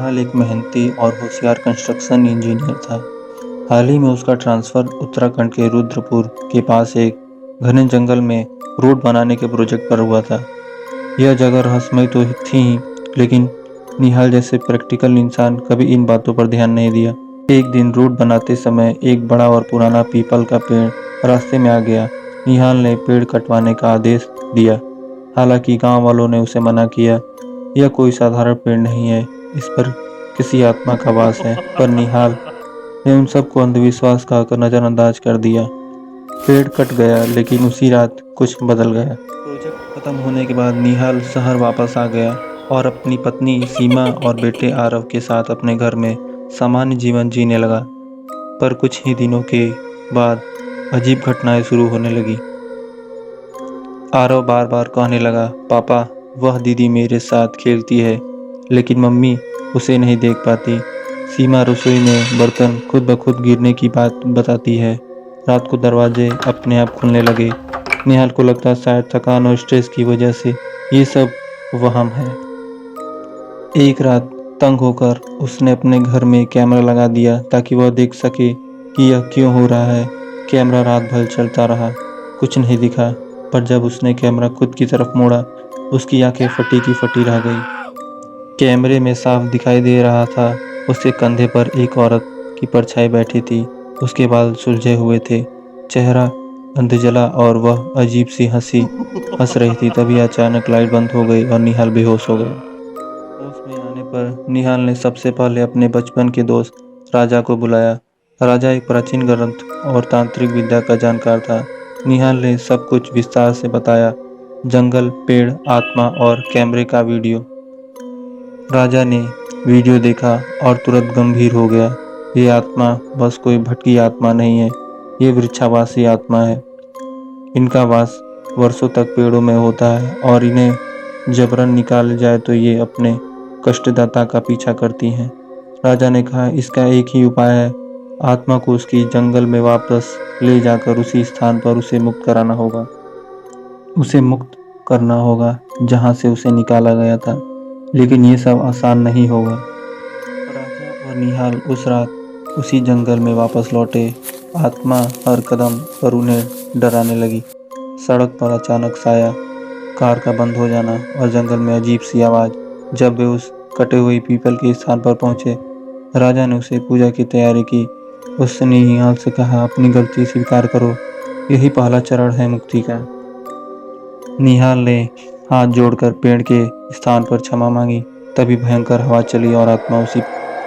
निहाल एक मेहनती और होशियार कंस्ट्रक्शन इंजीनियर था। हाल ही में उसका ट्रांसफ़र उत्तराखंड के रुद्रपुर के पास एक घने जंगल में रोड बनाने के प्रोजेक्ट पर हुआ था। यह जगह रहस्यमयी तो थी ही, लेकिन निहाल जैसे प्रैक्टिकल इंसान कभी इन बातों पर ध्यान नहीं दिया। एक दिन रोड बनाते समय एक बड़ा और पुराना पीपल का पेड़ रास्ते में आ गया। निहाल ने पेड़ कटवाने का आदेश दिया। हालांकि गांव वालों ने उसे मना किया। यह कोई साधारण पेड़ नहीं है, इस पर किसी आत्मा का वास है। पर निहाल ने उन सबको अंधविश्वास कहकर नजरअंदाज कर दिया। पेड़ कट गया, लेकिन उसी रात कुछ बदल गया। प्रोजेक्ट खत्म होने के बाद निहाल शहर वापस आ गया और अपनी पत्नी सीमा और बेटे आरव के साथ अपने घर में सामान्य जीवन जीने लगा। पर कुछ ही दिनों के बाद अजीब घटनाएं शुरू होने लगी। आरव बार बार कहने लगा, पापा, वह दीदी मेरे साथ खेलती है, लेकिन मम्मी उसे नहीं देख पाती। सीमा रसोई में बर्तन खुद ब खुद गिरने की बात बताती है। रात को दरवाजे अपने आप खुलने लगे। निहाल को लगता शायद थकान और स्ट्रेस की वजह से ये सब वहम है। एक रात तंग होकर उसने अपने घर में कैमरा लगा दिया ताकि वह देख सके कि यह क्यों हो रहा है। कैमरा रात भर चलता रहा, कुछ नहीं दिखा। पर जब उसने कैमरा खुद की तरफ मोड़ा, उसकी आंखें फटी की फटी रह गई। कैमरे में साफ दिखाई दे रहा था, उसके कंधे पर एक औरत की परछाई बैठी थी। उसके बाल सुलझे हुए थे, चेहरा अंधजला और वह अजीब सी हंसी हंस रही थी। तभी अचानक लाइट बंद हो गई और निहाल बेहोश हो गया। होश में आने पर निहाल ने सबसे पहले अपने बचपन के दोस्त राजा को बुलाया। राजा एक प्राचीन ग्रंथ और तांत्रिक विद्या का जानकार था। निहाल ने सब कुछ विस्तार से बताया, जंगल, पेड़, आत्मा और कैमरे का वीडियो। राजा ने वीडियो देखा और तुरंत गंभीर हो गया। ये आत्मा बस कोई भटकी आत्मा नहीं है, ये वृक्षावासी आत्मा है। इनका वास वर्षों तक पेड़ों में होता है और इन्हें जबरन निकाल जाए तो ये अपने कष्टदाता का पीछा करती हैं। राजा ने कहा, इसका एक ही उपाय है, आत्मा को उसकी जंगल में वापस ले जाकर उसी स्थान पर उसे मुक्त कराना होगा। उसे मुक्त करना होगा जहाँ से उसे निकाला गया था। लेकिन ये सब आसान नहीं होगा। राजा और निहाल उस रात उसी जंगल में वापस लौटे। आत्मा हर कदम पर उन्हें डराने लगी। सड़क पर अचानक साया, कार का बंद हो जाना और जंगल में अजीब सी आवाज। जब वे उस कटे हुए पीपल के स्थान पर पहुंचे, राजा ने उसे पूजा की तैयारी की। उसने निहाल से कहा, अपनी गलती स्वीकार करो, यही पहला चरण है मुक्ति का। निहाल ने हाथ जोड़कर पेड़ के स्थान पर क्षमा मांगी। तभी भयंकर हवा चली और आत्मा उसी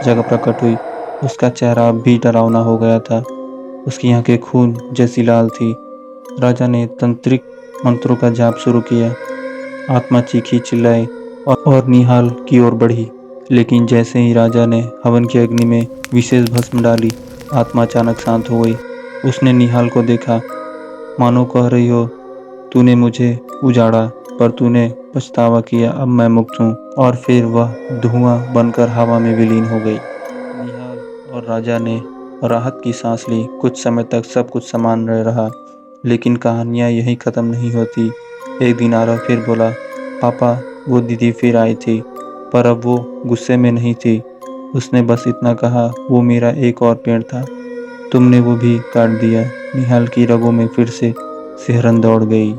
जगह प्रकट हुई। उसका चेहरा अब भी डरावना हो गया था, उसकी आंखें खून जैसी लाल थी। राजा ने तंत्रिक मंत्रों का जाप शुरू किया। आत्मा चीखी चिल्लाई और निहाल की ओर बढ़ी। लेकिन जैसे ही राजा ने हवन की अग्नि में विशेष भस्म डाली, आत्मा अचानक शांत हो गई। उसने निहाल को देखा, मानो कह रही हो, तूने मुझे उजाड़ा पर तूने पछतावा किया, अब मैं मुक्त हूँ। और फिर वह धुआं बनकर हवा में विलीन हो गई। निहाल और राजा ने राहत की सांस ली। कुछ समय तक सब कुछ सामान्य रहा, लेकिन कहानियाँ यहीं ख़त्म नहीं होती। एक दिन आरव फिर बोला, पापा, वो दीदी फिर आई थी, पर अब वो गुस्से में नहीं थी। उसने बस इतना कहा, वो मेरा एक और पेड़ था, तुमने वो भी काट दिया। निहाल की रगों में फिर से सिहरन दौड़ गई।